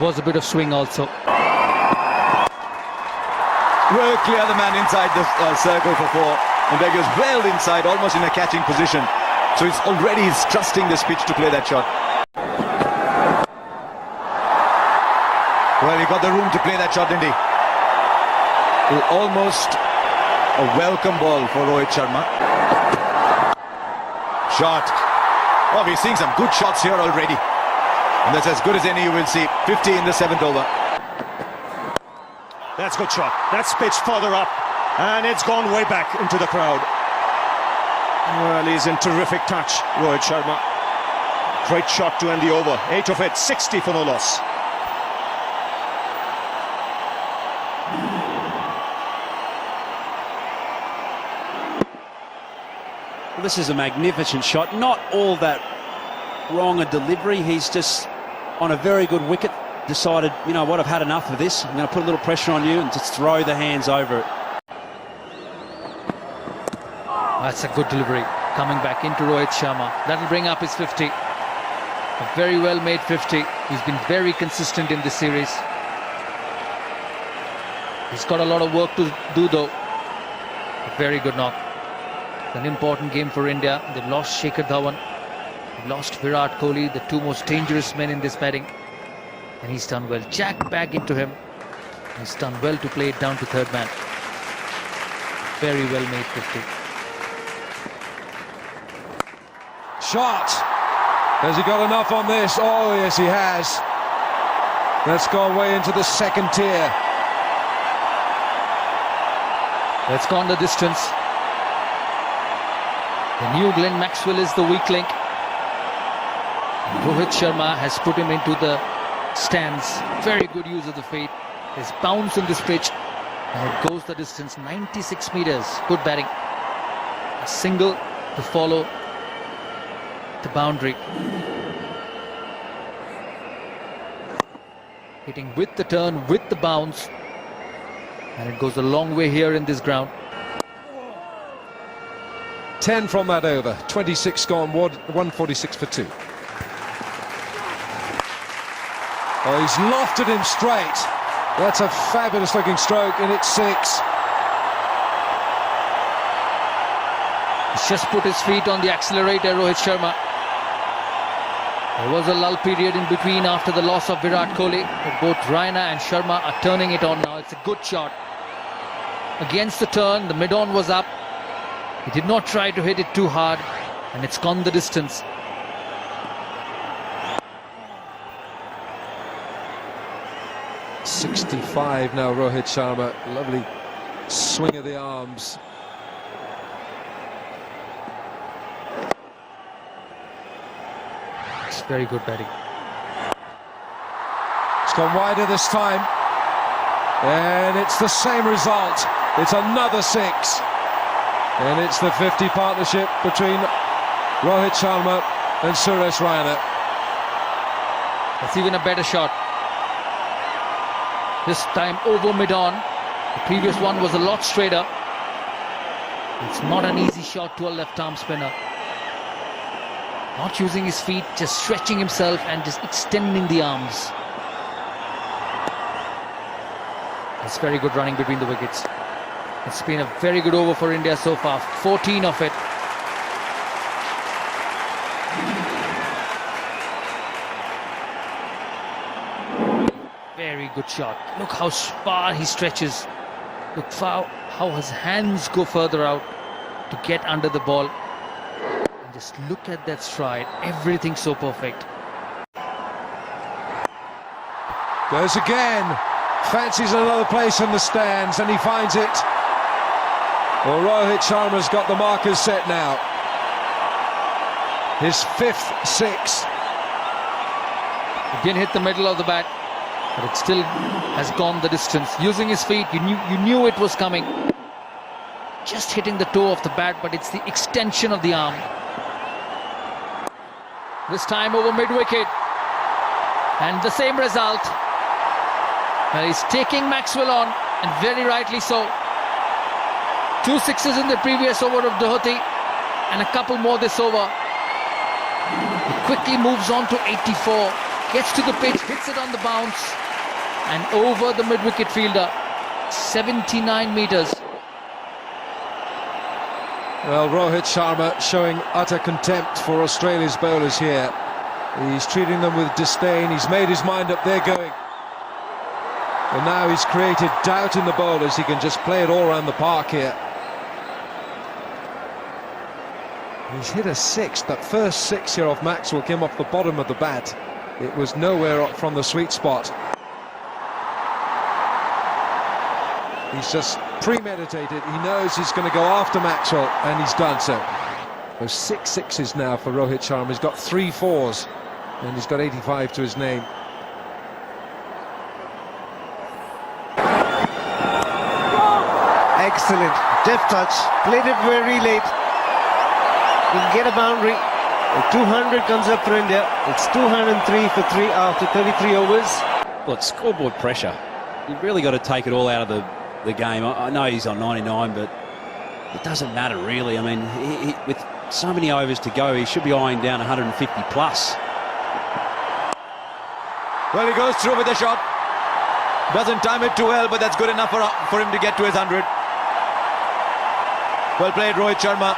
Was a bit of swing also. Well clear the man inside the circle for four. And Bengaluru is well inside, almost in a catching position. So he's trusting this pitch to play that shot. Well, he got the room to play that shot, didn't he? Almost a welcome ball for Rohit Sharma. Shot. Oh, we're seeing some good shots here already. And that's as good as any you will see. 50 in the 7th over. That's a good shot. That's pitched further up. And it's gone way back into the crowd. Well, he's in terrific touch, Rohit Sharma. Great shot to end the over. 8 of it, 60 for no loss. Well, this is a magnificent shot. Not all that wrong a delivery. He's just on a very good wicket decided, you know what, I've had enough of this. I'm going to put a little pressure on you and just throw the hands over it. That's a good delivery. Coming back into Rohit Sharma. That'll bring up his 50. A very well made 50. He's been very consistent in this series. He's got a lot of work to do though. A very good knock. It's an important game for India. They've lost Shikhar Dhawan. They've lost Virat Kohli, the two most dangerous men in this batting. And he's done well. Jack back into him. He's done well to play it down to third man. Very well made 50. Shot. Has he got enough on this? Oh, yes, he has. That's gone way into the second tier. That's gone the distance. The new Glenn Maxwell is the weak link. Rohit Sharma has put him into the stands. Very good use of the feet. There's bounce in this pitch. And it goes the distance, 96 meters. Good batting. A single to follow the boundary. Hitting with the turn, with the bounce. And it goes a long way here in this ground. 10 from that over. 26 gone, 146 for 2. Oh, he's lofted him straight. That's a fabulous looking stroke, and it's 6. He's just put his feet on the accelerator, Rohit Sharma. There was a lull period in between after the loss of Virat Kohli, but both Raina and Sharma are turning it on now. It's a good shot. Against the turn, the mid-on was up. He did not try to hit it too hard, and it's gone the distance. .65 now, Rohit Sharma. Lovely swing of the arms. It's very good batting. It's gone wider this time. And it's the same result. It's another 6. And it's the 50 partnership between Rohit Sharma and Suresh Raina. That's even a better shot. This time over mid-on. The previous one was a lot straighter. It's not an easy shot to a left-arm spinner. Not using his feet, just stretching himself and just extending the arms. It's very good running between the wickets. It's been a very good over for India so far. 14 of it. Very good shot. Look how far he stretches. Look how his hands go further out to get under the ball. And just look at that stride. Everything so perfect. Goes again. Fancies another place in the stands, and he finds it. Well, Rohit Sharma's got the markers set now. His 5th 6. It didn't hit the middle of the bat, but it still has gone the distance. Using his feet, you knew it was coming. Just hitting the toe of the bat, but it's the extension of the arm. This time over mid-wicket. And the same result. Well, he's taking Maxwell on, and very rightly so. 2 sixes in the previous over of Doherty, and a couple more this over. He quickly moves on to 84. gets to the pitch, hits it on the bounce, and over the mid-wicket fielder, 79 metres. Well, Rohit Sharma showing utter contempt for Australia's bowlers here. He's treating them with disdain. He's made his mind up, they're going. And now he's created doubt in the bowlers. He can just play it all around the park here. He's hit a six. That first six here off Maxwell came off the bottom of the bat. It was nowhere up from the sweet spot. He's just premeditated. He knows he's going to go after Maxwell, and he's done so. There's 6 sixes now for Rohit Sharma. He's got 3 fours, and he's got 85 to his name. Excellent. Deft touch. Played it very late. You can get a boundary. 200 comes up for India. It's 203 for 3 after 33 overs. Well, it's scoreboard pressure. You've really got to take it all out of the game. I know he's on 99, but it doesn't matter really. I mean, with so many overs to go, he should be eyeing down 150 plus. Well, he goes through with the shot. Doesn't time it too well, but that's good enough for him to get to his 100. Well played, Rohit Sharma.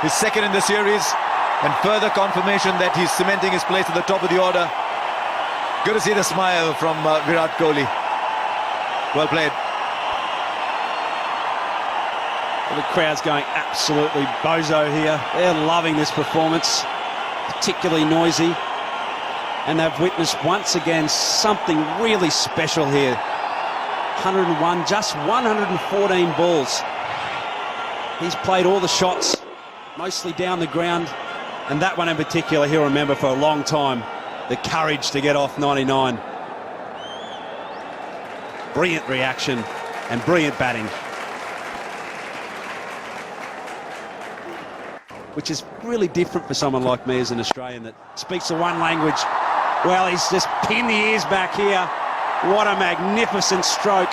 His second in the series, and further confirmation that he's cementing his place at the top of the order. Good to see the smile from Virat Kohli. Well played. Well, the crowd's going absolutely bozo here. They're loving this performance, particularly noisy. And they've witnessed once again something really special here. 101, just 114 balls. He's played all the shots, mostly down the ground, and that one in particular he'll remember for a long time. The courage to get off 99. Brilliant reaction and brilliant batting, which is really different for someone like me as an Australian that speaks the one language. Well, he's just pinned the ears back here. What a magnificent stroke.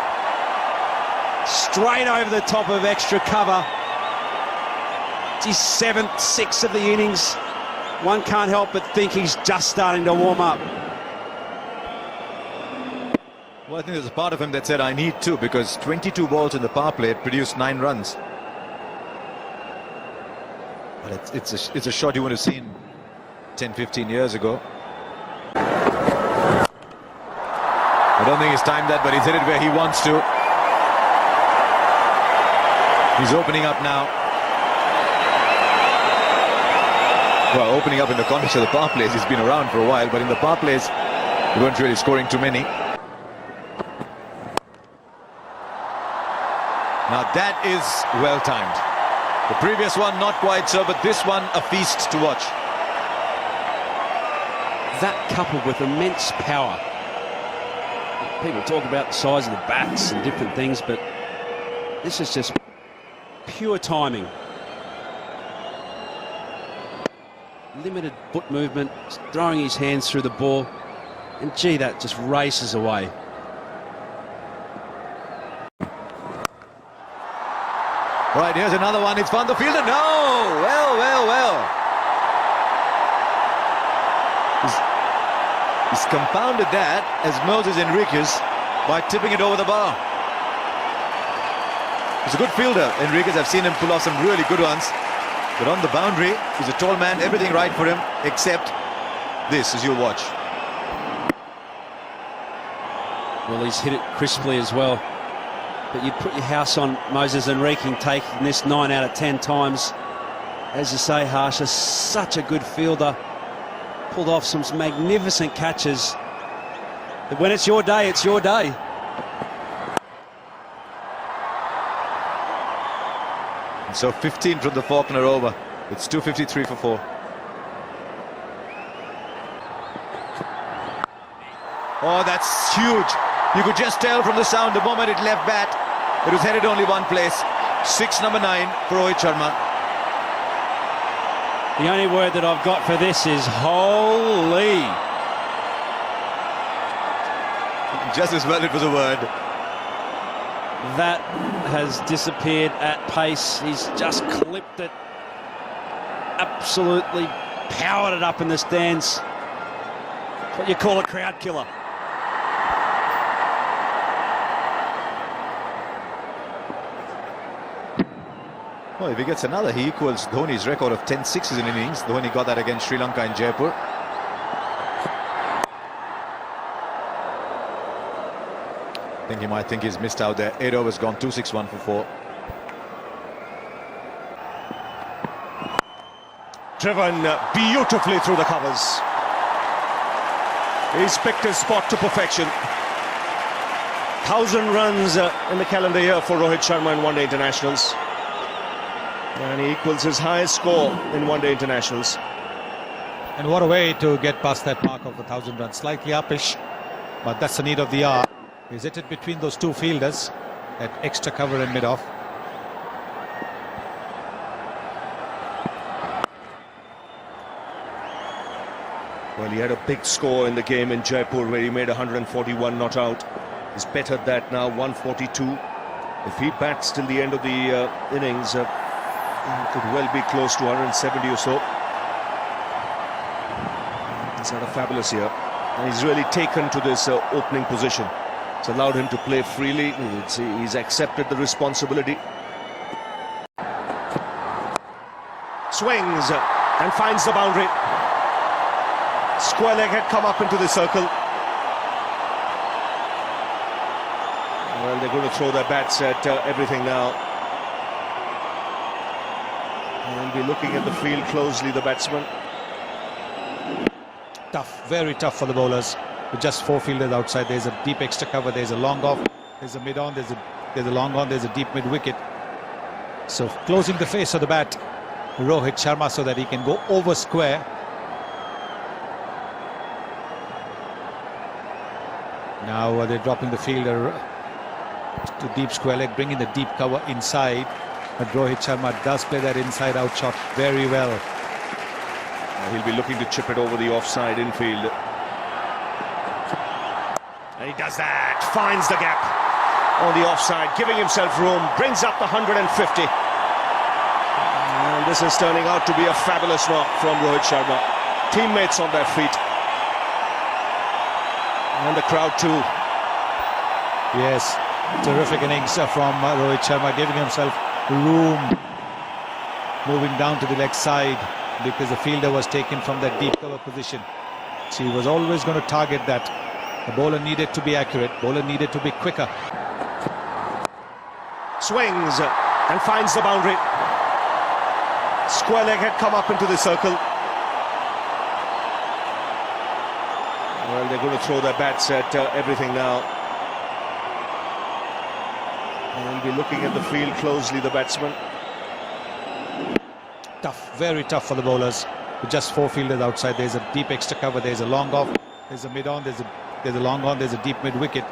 Straight over the top of extra cover. It's his 7th, 6th of the innings. One can't help but think he's just starting to warm up. Well, I think there's a part of him that said, I need to, because 22 balls in the power play produced 9 runs. But it's a shot you would have seen 10, 15 years ago. I don't think he's timed that, but he's hit it where he wants to. He's opening up now. Well, opening up in the context of the power plays. He's been around for a while, but in the power plays, he weren't really scoring too many. Now that is well timed. The previous one not quite so, but this one a feast to watch. That coupled with immense power. People talk about the size of the bats and different things, but this is just pure timing. Limited foot movement, throwing his hands through the ball, and gee, that just races away. Right, here's another one. It's found the fielder. No! Well. He's compounded that as Moses Enriquez by tipping it over the bar. He's a good fielder, Enriquez. I've seen him pull off some really good ones. But on the boundary, he's a tall man, everything right for him, except this, as you'll watch. Well, he's hit it crisply as well. But you'd put your house on Moses Enriquez taking this 9 out of 10 times. As you say, Harsha, such a good fielder. Pulled off some magnificent catches. But when it's your day, it's your day. And so 15 from the Faulkner over. It's 253 for 4. Oh, that's huge. You could just tell from the sound the moment it left bat, it was headed only one place. 6, number 9 for Rohit Sharma. The only word that I've got for this is holy. Just as well it was a word. That has disappeared at pace. He's just clipped it. Absolutely powered it up in the stands. What you call a crowd killer. Well, if he gets another, he equals Dhoni's record of 10 sixes in innings. Dhoni got that against Sri Lanka in Jaipur. I think he might think he's missed out there. 8 overs gone, 2-6-1 for 4. Driven beautifully through the covers. He's picked his spot to perfection. 1,000 runs in the calendar year for Rohit Sharma in one-day internationals. And he equals his highest score in one-day internationals. And what a way to get past that mark of 1,000 runs. Slightly uppish, but that's the need of the hour. He's hit it between those two fielders at extra cover and mid-off. Well, he had a big score in the game in Jaipur where he made 141 not out. He's bettered that now, 142. If he bats till the end of the innings, he could well be close to 170 or so. He's had a fabulous year. And he's really taken to this opening position. It's allowed him to play freely. He's accepted the responsibility. Swings and finds the boundary. Square leg had come up into the circle. Well, they're going to throw their bats at everything now. And be looking at the field closely, the batsman. Tough, very tough for the bowlers. With just 4 fielders outside, there's a deep extra cover, there's a long off, there's a mid on, there's a long on, there's a deep mid wicket. So closing the face of the bat, Rohit Sharma, so that he can go over square. Now they're dropping the fielder to deep square leg, bringing the deep cover inside. But Rohit Sharma does play that inside out shot very well. He'll be looking to chip it over the offside infield. And he does that, finds the gap on the offside, giving himself room, brings up the 150. And this is turning out to be a fabulous knock from Rohit Sharma. Teammates on their feet. And the crowd too. Yes, terrific innings from Rohit Sharma, giving himself room, moving down to the leg side because the fielder was taken from that deep cover position. So he was always going to target that. The bowler needed to be accurate, bowler needed to be quicker. Swings and finds the boundary. Square leg had come up into the circle. Well, they're going to throw their bats at everything now. And be looking at the field closely, the batsman. Tough, very tough for the bowlers. With just 4 fielders outside, there's a deep extra cover, there's a long off, there's a mid on, there's a long on, there's a deep mid wicket.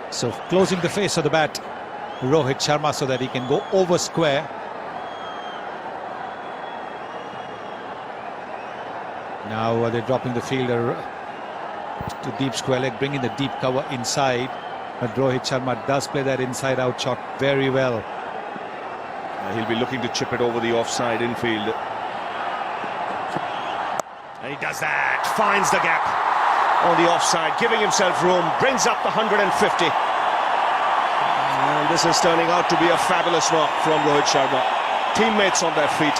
So closing the face of the bat, Rohit Sharma, so that he can go over square. Now they're dropping the fielder to deep square leg, bringing the deep cover inside. But Rohit Sharma does play that inside out shot very well. He'll be looking to chip it over the offside infield. And he does that, finds the gap on the offside, giving himself room, brings up the 150. And this is turning out to be a fabulous knock from Rohit Sharma. Teammates on their feet.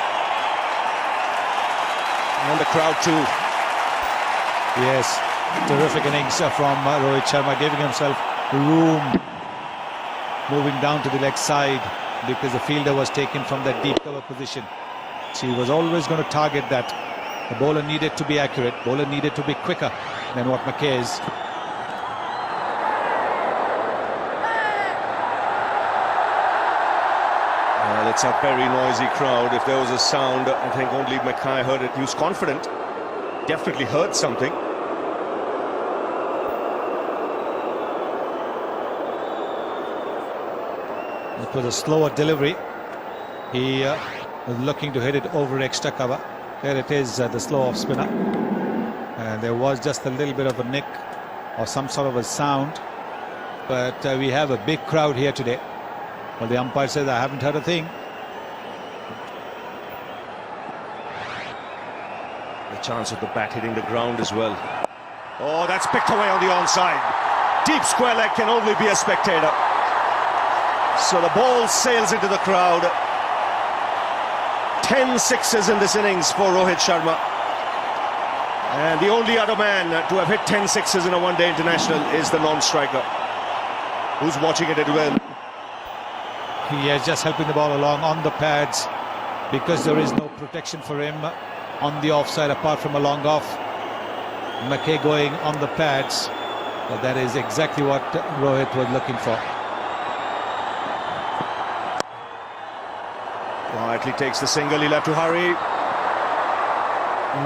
And the crowd too. Yes, terrific innings from Rohit Sharma, giving himself room, moving down to the leg side because the fielder was taken from that deep cover position. So he was always going to target that. The bowler needed to be accurate, bowler needed to be quicker than what McKay is. Well, it's a very noisy crowd. If there was a sound, I think only Mackay heard it. He was confident, definitely heard something. It was a slower delivery. He was looking to hit it over extra cover. There it is, the slow off spinner. And there was just a little bit of a nick or some sort of a sound. But we have a big crowd here today. Well, the umpire says, I haven't heard a thing. The chance of the bat hitting the ground as well. Oh, that's picked away on the onside. Deep square leg can only be a spectator. So the ball sails into the crowd. 10 sixes in this innings for Rohit Sharma. And the only other man to have hit 10 sixes in a one-day international is the non-striker, who's watching it as well. He is just helping the ball along on the pads because there is no protection for him on the offside apart from a long off. McKay going on the pads. But that is exactly what Rohit was looking for. Quietly takes the single, he'll have to hurry.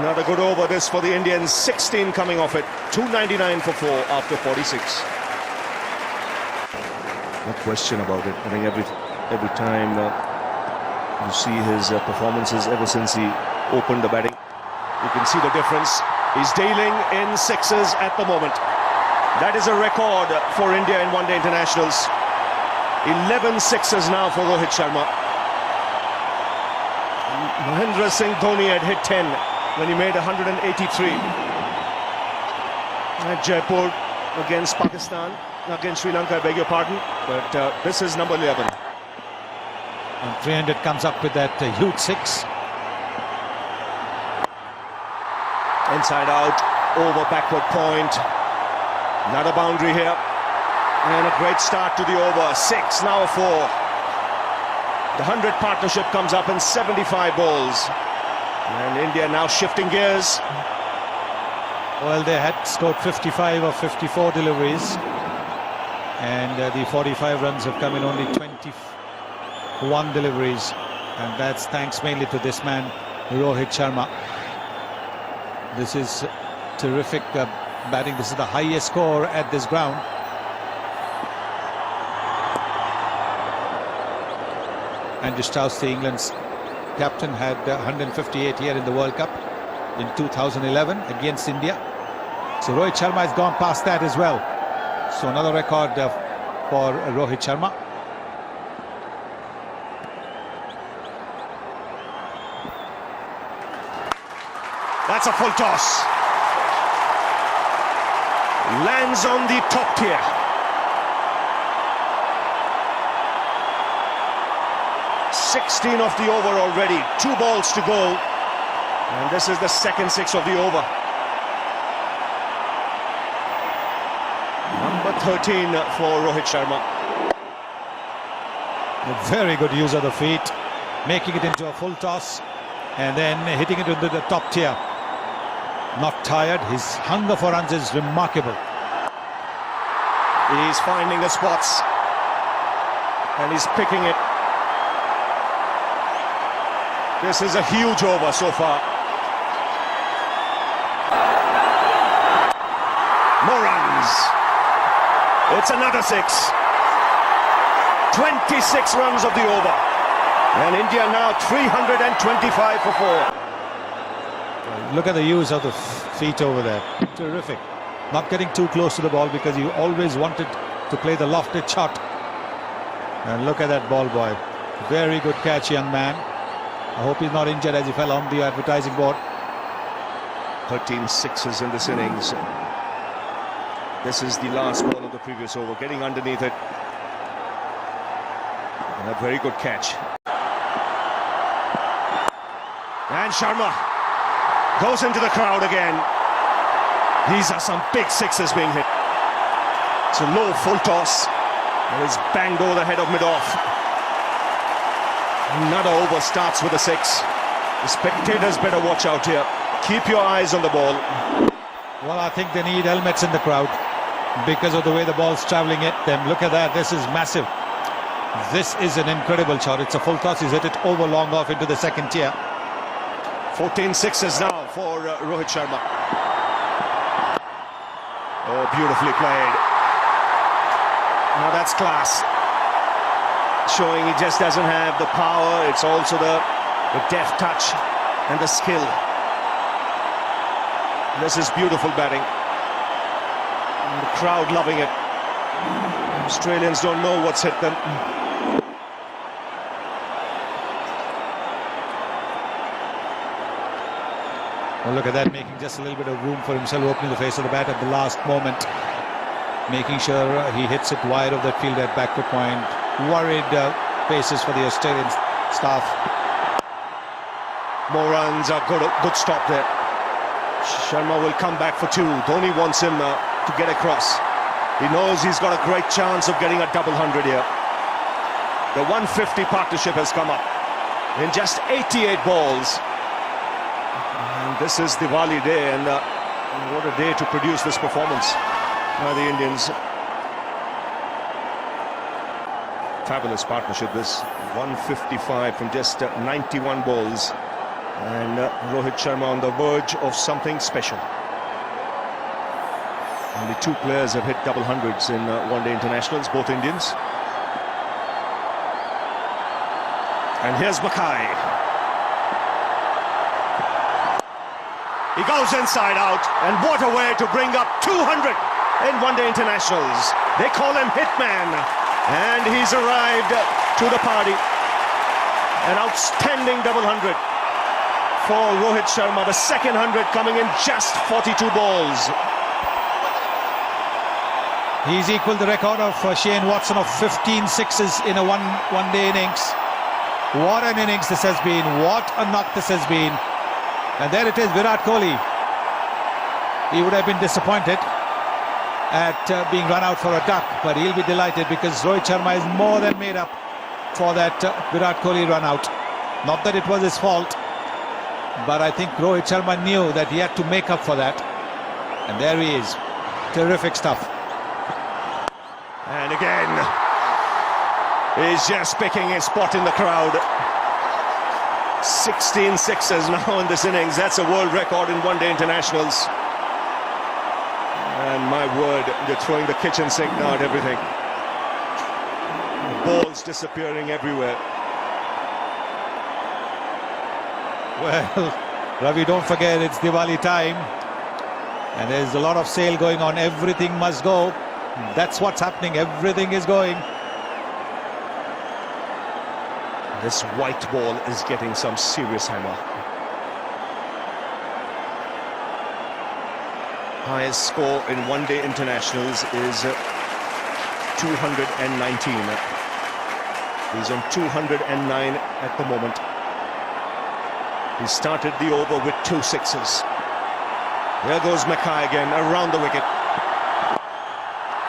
Another good over this for the Indians, 16 coming off it, 299 for 4 after 46. No question about it. I think every time you see his performances ever since he opened the batting, you can see the difference. He's dealing in sixes at the moment. That is a record for India in one-day internationals. 11 sixes now for Rohit Sharma. Mahendra Singh Dhoni had hit 10 when he made 183 at Jaipur against Pakistan, against Sri Lanka, I beg your pardon, but this is number 11. And 300 comes up with that huge six. Inside out, over backward point. Another boundary here. And a great start to the over. 6, now a 4. The 100 partnership comes up in 75 balls. And India now shifting gears. Well, they had scored 55 of 54 deliveries. And the 45 runs have come in only 21 deliveries. And that's thanks mainly to this man, Rohit Sharma. This is terrific batting. This is the highest score at this ground. Andrew Strauss, the England's captain, had 158 here in the World Cup in 2011 against India. So Rohit Sharma has gone past that as well. So another record for Rohit Sharma. That's a full toss. Lands on the top tier. (16 of the over already. 2 balls to go. And this is the second 6 of the over. Number 13 for Rohit Sharma. A very good use of the feet, making it into a full toss and then hitting it into the top tier. Not tired. His hunger for runs is remarkable. He's finding the spots and he's picking it. This is a huge over so far. More runs. It's another 6. 26 runs of the over. And India now 325 for 4. Look at the use of the feet over there. Terrific. Not getting too close to the ball because you always wanted to play the lofted shot. And look at that ball boy. Very good catch, young man. I hope he's not injured as he fell on the advertising board. 13 sixes in this innings. This is the last ball of the previous over. Getting underneath it. And a very good catch. And Sharma goes into the crowd again. These are some big sixes being hit. It's a low full toss. And it's banged over the head of mid-off. Another over starts with a 6. The spectators better watch out here. Keep your eyes on the ball. Well, I think they need helmets in the crowd because of the way the ball's travelling at them. Look at that. This is massive. This is an incredible shot. It's a full toss. He's hit it over long off into the second tier. 14 sixes now for Rohit Sharma. Oh, beautifully played. Now that's class. Showing he just doesn't have the power. It's also the deft touch and the skill. This is beautiful batting. And the crowd loving it. Australians don't know what's hit them. Well, look at that, making just a little bit of room for himself, opening the face of the bat at the last moment, making sure he hits it wide of that field at backward point. Worried paces for the Australian staff. More runs, a good stop there. Sharma will come back for 2. Dhoni wants him to get across. He knows he's got a great chance of getting a double 100 here. The 150 partnership has come up in just 88 balls. And this is Diwali day, and what a day to produce this performance by the Indians. Fabulous partnership, this 155 from just 91 balls. And Rohit Sharma on the verge of something special. Only 2 players have hit double hundreds in one-day internationals, both Indians. And here's Mackay. He goes inside out, and what a way to bring up 200 in one-day internationals. They call him Hitman, and he's arrived to the party. An outstanding double 100 for Rohit Sharma, the second 100 coming in just 42 balls. He's equalled the record of Shane Watson of 15 sixes in a one-day innings. What an innings this has been. What a knock this has been. And there it is, Virat Kohli. He would have been disappointed at being run out for a duck, but he'll be delighted because Rohit Sharma is more than made up for that Virat Kohli run out. Not that it was his fault, but I think Rohit Sharma knew that he had to make up for that. And there he is. Terrific stuff. And again, he's just picking his spot in the crowd. 16 sixes now in this innings. That's a world record in one-day internationals. And my word, they're throwing the kitchen sink now at everything. Balls disappearing everywhere. Well, Ravi, don't forget it's Diwali time. And there's a lot of sale going on. Everything must go. That's what's happening. Everything is going. This white ball is getting some serious hammer. Highest score in one-day internationals is 219. He's on 209 at the moment. He started the over with 2 sixes. There goes Mackay again, around the wicket.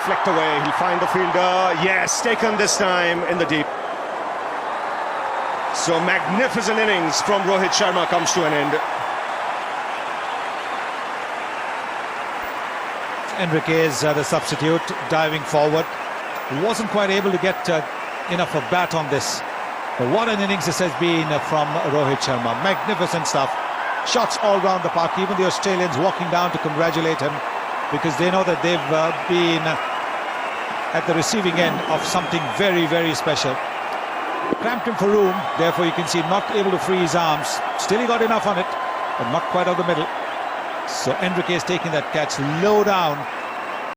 Flicked away, he'll find the fielder. Yes, taken this time in the deep. So magnificent innings from Rohit Sharma comes to an end. Enriquez, the substitute, diving forward. He wasn't quite able to get enough of bat on this. But what an innings this has been from Rohit Sharma. Magnificent stuff. Shots all round the park. Even the Australians walking down to congratulate him because they know that they've been at the receiving end of something very, very special. Cramped him for room, therefore you can see not able to free his arms. Still he got enough on it, but not quite out the middle. So Enriquez taking that catch low down